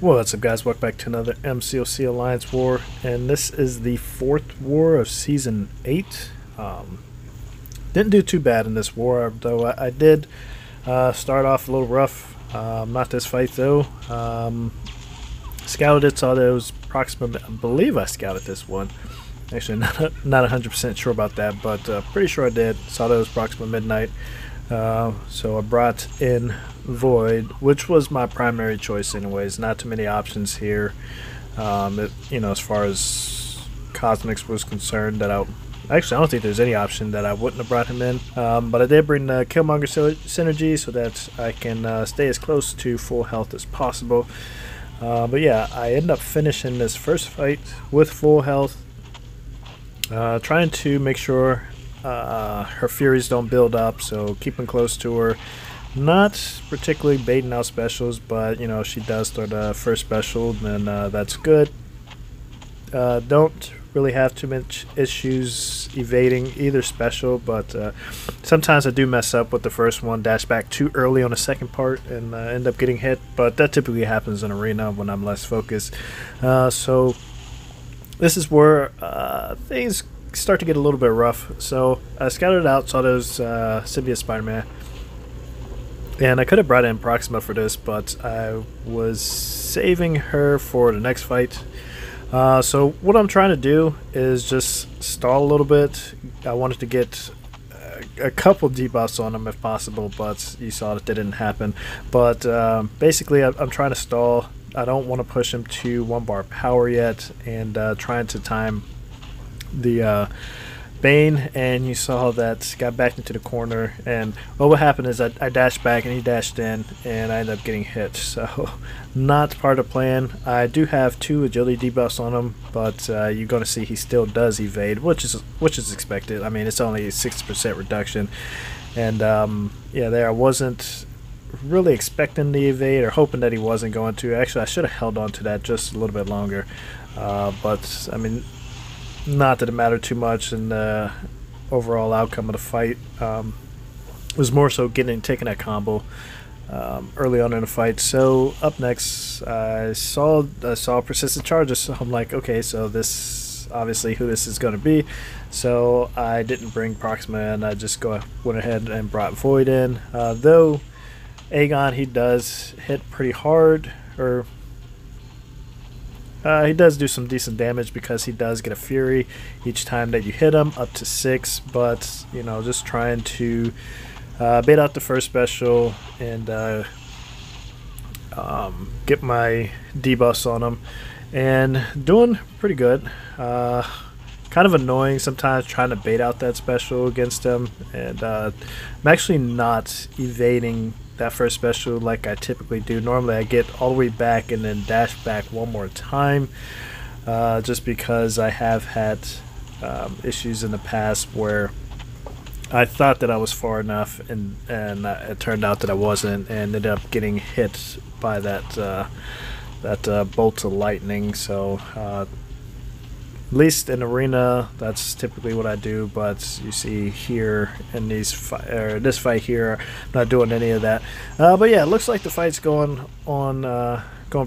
What's up, guys? Welcome back to another MCOC Alliance War, and this is the 4th war of Season 8. Didn't do too bad in this war, though I did start off a little rough. Not this fight, though. Scouted it, saw that it was approximately, I believe I scouted this one. Actually, not 100% sure about that, but pretty sure I did. Saw that it was approximately midnight. So I brought in Void, which was my primary choice anyways. Not too many options here, as far as Cosmics was concerned. That I don't think there's any option that I wouldn't have brought him in, but I did bring the Killmonger synergy so that I can stay as close to full health as possible. But yeah, I ended up finishing this first fight with full health, trying to make sure her furies don't build up, so keeping close to her. Not particularly baiting out specials, but she does throw the first special, then that's good. Don't really have too much issues evading either special, but sometimes I do mess up with the first one, dash back too early on the second part, and end up getting hit, but that typically happens in arena when I'm less focused. So this is where things start to get a little bit rough. So I scouted out, saw those Symbiote Spider-Man, and I could have brought in Proxima for this, but I was saving her for the next fight. So what I'm trying to do is just stall a little bit. I wanted to get a couple debuffs on him if possible, but you saw that didn't happen. But basically I'm trying to stall. I don't want to push him to 1 bar power yet, and trying to time the Bane, and you saw that got back into the corner, and what happened is I dashed back and he dashed in, and I ended up getting hit. So not part of the plan. I do have 2 agility debuffs on him, but you're going to see he still does evade, which is expected. I mean, it's only a 60% reduction, and yeah, there I wasn't really expecting the evade or hoping that he wasn't going to. Actually, I should have held on to that just a little bit longer, but I mean, not that it mattered too much in the overall outcome of the fight. It was more so taking that combo early on in the fight. So up next, I saw persistent charges. So I'm like, okay, so this obviously who this is going to be. So I didn't bring Proxima in. I just went ahead and brought Void in. Though Aegon, he does hit pretty hard, or he does do some decent damage because he does get a Fury each time that you hit him, up to 6. But just trying to bait out the first special and get my debuffs on him, and doing pretty good. Kind of annoying sometimes trying to bait out that special against him, and I'm actually not evading that first special like I typically do. Normally I get all the way back and then dash back one more time, just because I have had issues in the past where I thought that I was far enough, and it turned out that I wasn't, and ended up getting hit by that bolt of lightning. So at least in arena, that's typically what I do. But you see here in this fight here, I'm not doing any of that. But yeah, it looks like the fight's going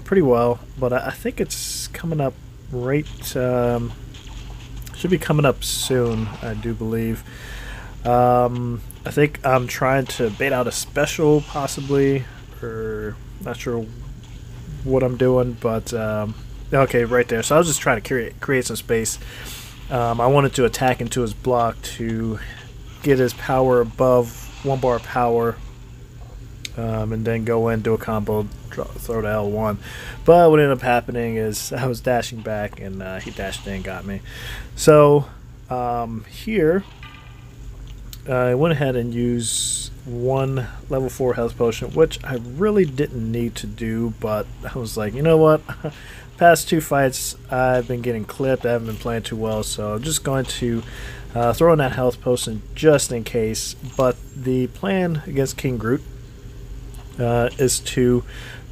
pretty well. But I think it's coming up should be coming up soon, I do believe. I think I'm trying to bait out a special possibly, or not sure what I'm doing, but okay, right there. So I was just trying to create some space. I wanted to attack into his block to get his power above 1 bar power, and then go in, do a combo, throw the L1. But what ended up happening is I was dashing back, and he dashed in and got me. So here I went ahead and used 1 level 4 health potion, which I really didn't need to do, but I was like, you know what? Past 2 fights I've been getting clipped. I haven't been playing too well, so I'm just going to throw in that health potion just in case. But the plan against King Groot is to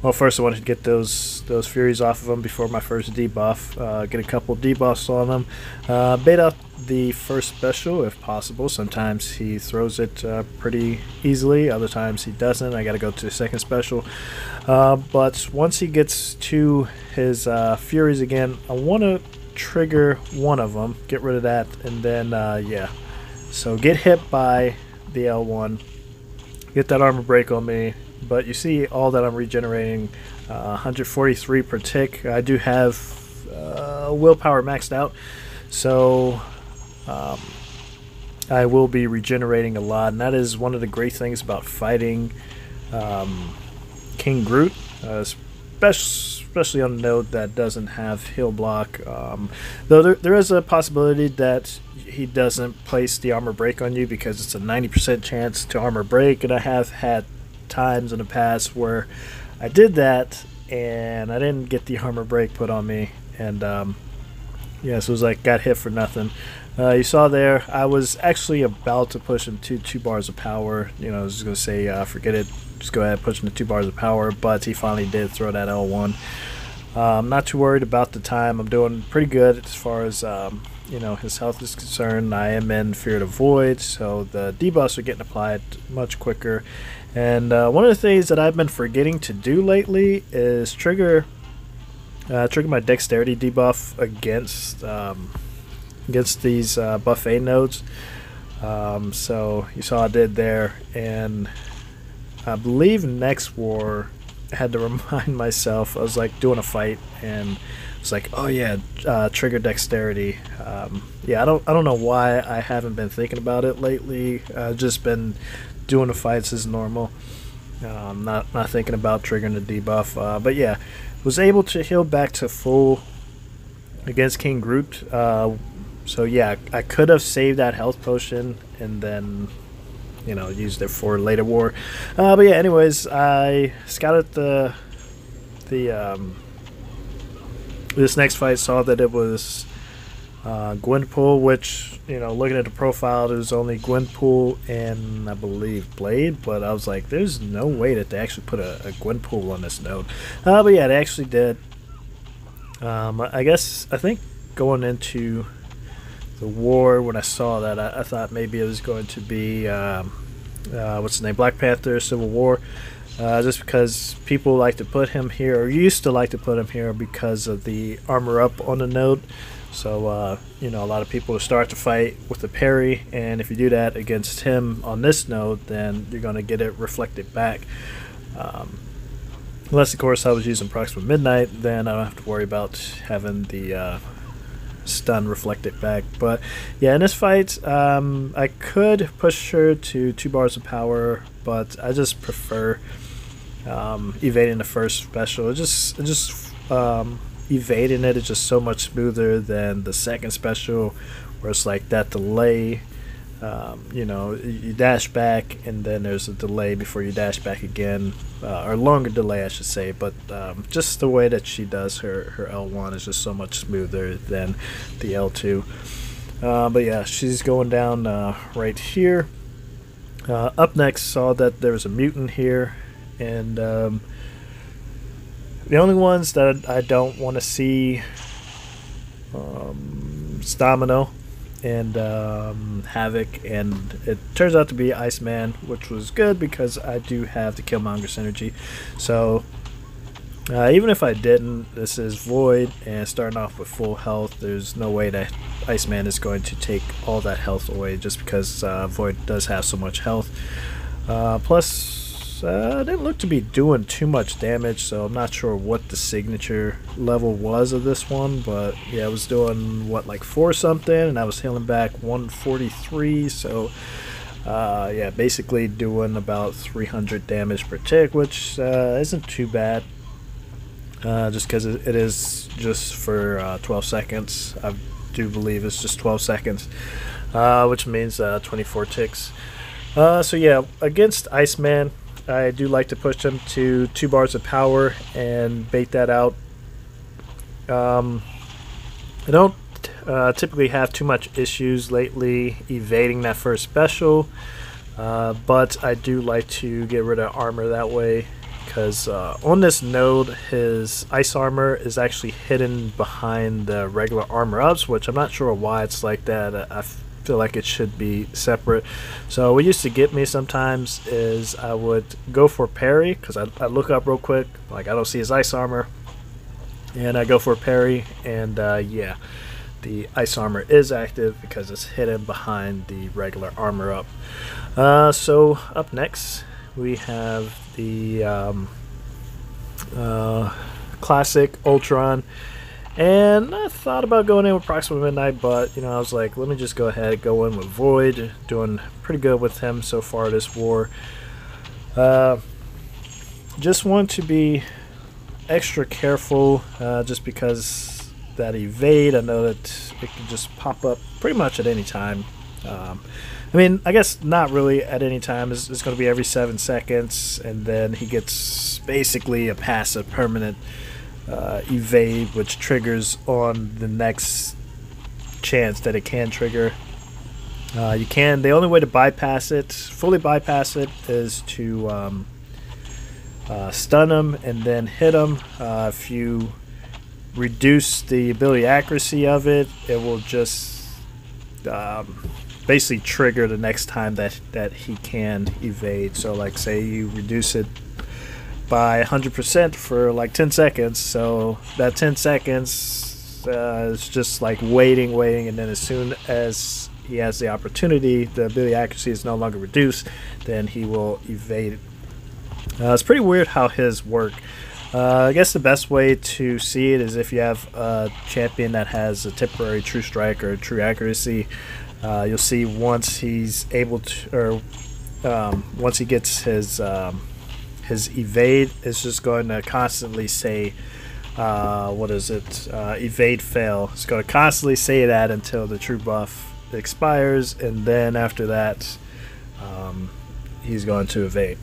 Well, first I wanted to get those Furies off of him before my first debuff. Get a couple debuffs on him. Bait out the first special if possible. Sometimes he throws it pretty easily. Other times he doesn't. I got to go to the second special. But once he gets to his Furies again, I want to trigger one of them. Get rid of that, and then yeah. So get hit by the L1. Get that armor break on me. But you see all that I'm regenerating, 143 per tick. I do have willpower maxed out, so I will be regenerating a lot, and that is one of the great things about fighting King Groot, especially on a node that doesn't have heal block. Though there is a possibility that he doesn't place the armor break on you because it's a 90% chance to armor break, and I have had times in the past where I did that and I didn't get the armor break put on me, and yeah, so it was like got hit for nothing. You saw there I was actually about to push him to 2 bars of power. You know, I was just gonna say forget it, just go ahead, push him to 2 bars of power, but he finally did throw that L1. I'm not too worried about the time. I'm doing pretty good as far as you know, his health is concerned. I am in Fear to Void, so the debuffs are getting applied much quicker. And one of the things that I've been forgetting to do lately is trigger my dexterity debuff against these buffet nodes. So you saw I did there, and I believe next war I had to remind myself. I was like doing a fight, and it's like, oh yeah, trigger dexterity. Yeah, I don't know why I haven't been thinking about it lately. I've just been doing the fights as normal. Not thinking about triggering the debuff. But yeah, was able to heal back to full against King Groot. So yeah, I could have saved that health potion and then, you know, used it for later war. But yeah, anyways, I scouted this next fight, saw that it was Gwenpool, which, you know, looking at the profile, there's only Gwenpool and I believe Blade, but I was like, there's no way that they actually put a Gwenpool on this node. But yeah, they actually did. I think going into the war, when I saw that, I thought maybe it was going to be what's his name, Black Panther Civil War, just because people like to put him here, or used to like to put him here because of the armor up on the node. So you know, a lot of people will start to fight with the parry, and if you do that against him on this node, then you're going to get it reflected back. Unless of course I was using Proxima Midnight, then I don't have to worry about having the stun reflected back. But yeah, in this fight, I could push her to 2 bars of power, but I just prefer evading the first special. Evading it is just so much smoother than the second special, where it's like that delay. You know, you dash back and then there's a delay before you dash back again, or longer delay I should say, but just the way that she does her L1 is just so much smoother than the L2. But yeah, she's going down right here. Up next, saw that there was a mutant here, and the only ones that I don't want to see, Stamino and Havoc, and it turns out to be Iceman, which was good because I do have the Killmonger synergy. So even if I didn't, this is Void, and starting off with full health, there's no way that Iceman is going to take all that health away, just because Void does have so much health. Plus, didn't look to be doing too much damage, so I'm not sure what the signature level was of this one, but yeah, I was doing what, like 4 something, and I was healing back 143, so yeah, basically doing about 300 damage per tick, which isn't too bad, just because it is just for 12 seconds. I do believe it's just 12 seconds, which means 24 ticks. So yeah, against Iceman, I do like to push him to 2 bars of power and bait that out. I don't typically have too much issues lately evading that first special, but I do like to get rid of armor that way. because on this node his ice armor is actually hidden behind the regular armor ups, which I'm not sure why it's like that. I feel like it should be separate. So what used to get me sometimes is I would go for parry, because I look up real quick, like I don't see his ice armor, and I go for a parry, and yeah, the ice armor is active because it's hidden behind the regular armor up. So up next we have the classic Ultron, and I thought about going in with Proxima Midnight, but I was like, let me just go ahead, go in with Void. Doing pretty good with him so far this war. Just want to be extra careful, just because that evade, I know that it can just pop up pretty much at any time. I mean, I guess not really at any time. It's going to be every 7 seconds, and then he gets basically a passive permanent evade, which triggers on the next chance that it can trigger. The only way to bypass it, fully bypass it, is to stun him and then hit him. If you reduce the ability accuracy of it, it will just basically trigger the next time that he can evade. So like, say you reduce it by 100% for like 10 seconds, so that 10 seconds is just like waiting, and then as soon as he has the opportunity, the ability accuracy is no longer reduced, then he will evade it. It's pretty weird how his work. I guess the best way to see it is if you have a champion that has a temporary true strike or true accuracy. You'll see once he's able to, or once he gets his evade, it's just going to constantly say, what is it? Evade fail. It's going to constantly say that until the true buff expires, and then after that, he's going to evade.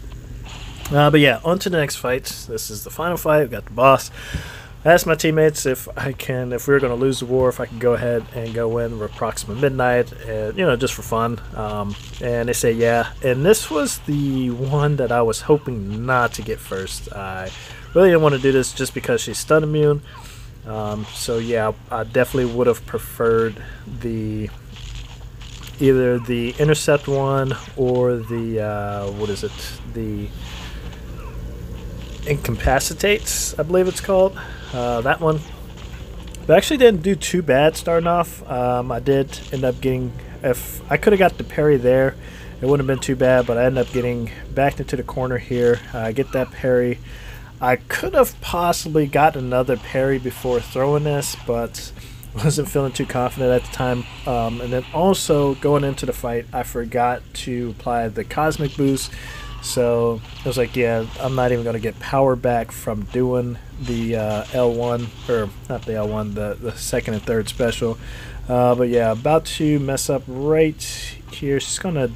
But yeah, on to the next fight. This is the final fight. We've got the boss. I asked my teammates if we were going to lose the war, if I could go ahead and go in with Proxima Midnight, and, just for fun. And they say yeah. And this was the one that I was hoping not to get first. I really didn't want to do this just because she's stun immune. So yeah, I definitely would have preferred either the intercept one or the what is it? The incapacitates, I believe it's called. That one. But I actually didn't do too bad starting off. I did end up getting, if I could have got the parry there, it wouldn't have been too bad, but I ended up getting backed into the corner here. I get that parry. I could have possibly got another parry before throwing this, but wasn't feeling too confident at the time. And then also going into the fight, I forgot to apply the cosmic boost. So I was like, yeah, I'm not even going to get power back from doing the L1, or not the L1, the second and third special. But yeah, about to mess up right here. She's going to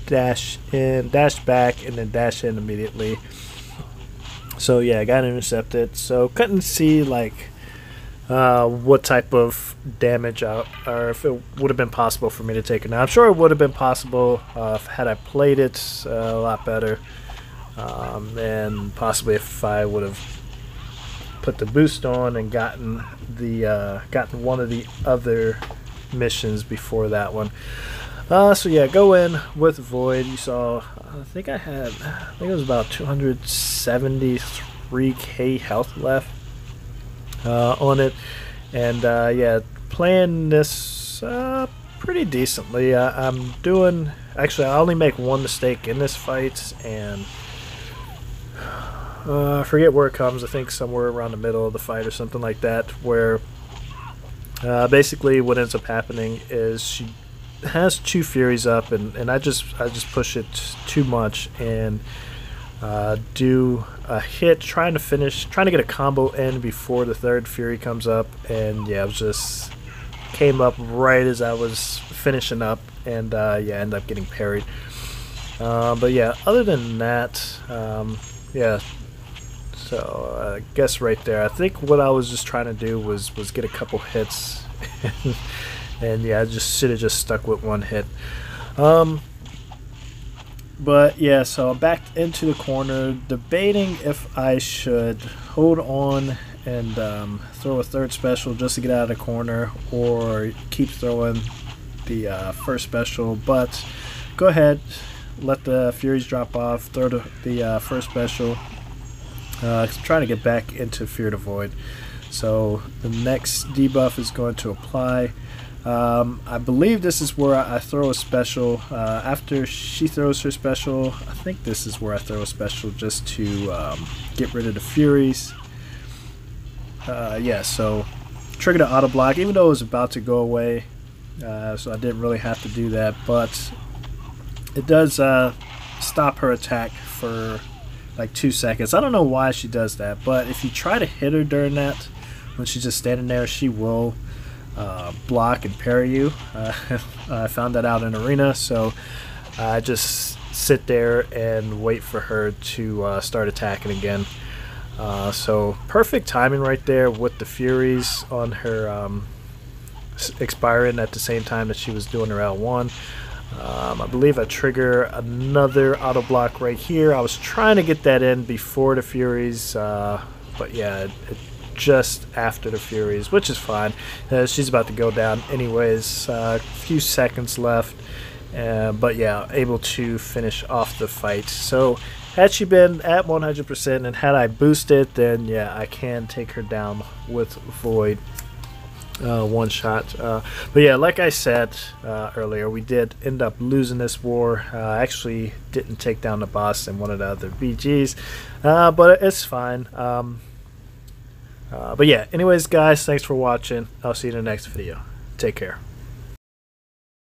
dash back, and then dash in immediately. So yeah, I got intercepted. So couldn't see like what type of damage or if it would have been possible for me to take it. Now I'm sure it would have been possible had I played it a lot better, and possibly if I would have put the boost on and gotten one of the other missions before that one. So yeah, go in with Void. You saw, I think it was about 273k health left on it, and yeah, playing this pretty decently. I'm doing, actually I only make one mistake in this fight, and I forget where it comes. I think somewhere around the middle of the fight or something like that, where basically what ends up happening is she has 2 Furies up, and I just push it too much and do a hit trying to get a combo in before the 3rd Fury comes up, and yeah, it just came up right as I was finishing up, and yeah, end up getting parried. But yeah, other than that, yeah, so I guess right there, I think what I was just trying to do was get a couple hits and yeah, I just should have just stuck with one hit. But yeah, so I'm back into the corner, debating if I should hold on and throw a third special just to get out of the corner, or keep throwing the first special. But go ahead, let the Furies drop off, throw the first special. Trying to get back into Fear the Void. So the next debuff is going to apply. I believe this is where I throw a special. After she throws her special, I think this is where I throw a special just to get rid of the Furies. Yeah, so trigger the auto block, even though it was about to go away. So I didn't really have to do that, but it does stop her attack for like 2 seconds. I don't know why she does that, but if you try to hit her during that, when she's just standing there, she will block and parry you. I found that out in arena, so I just sit there and wait for her to start attacking again. So perfect timing right there with the Furies on her expiring at the same time that she was doing her L1. I believe I trigger another auto block right here. I was trying to get that in before the Furies, but yeah, just after the Furies, which is fine. She's about to go down anyways. A few seconds left, but yeah, able to finish off the fight. So had she been at 100% and had I boosted, then yeah, I can take her down with Void. One shot. But yeah, like I said earlier, we did end up losing this war. Actually didn't take down the boss in one of the other BGs, but it's fine. But yeah, anyways guys, thanks for watching. I'll see you in the next video. Take care.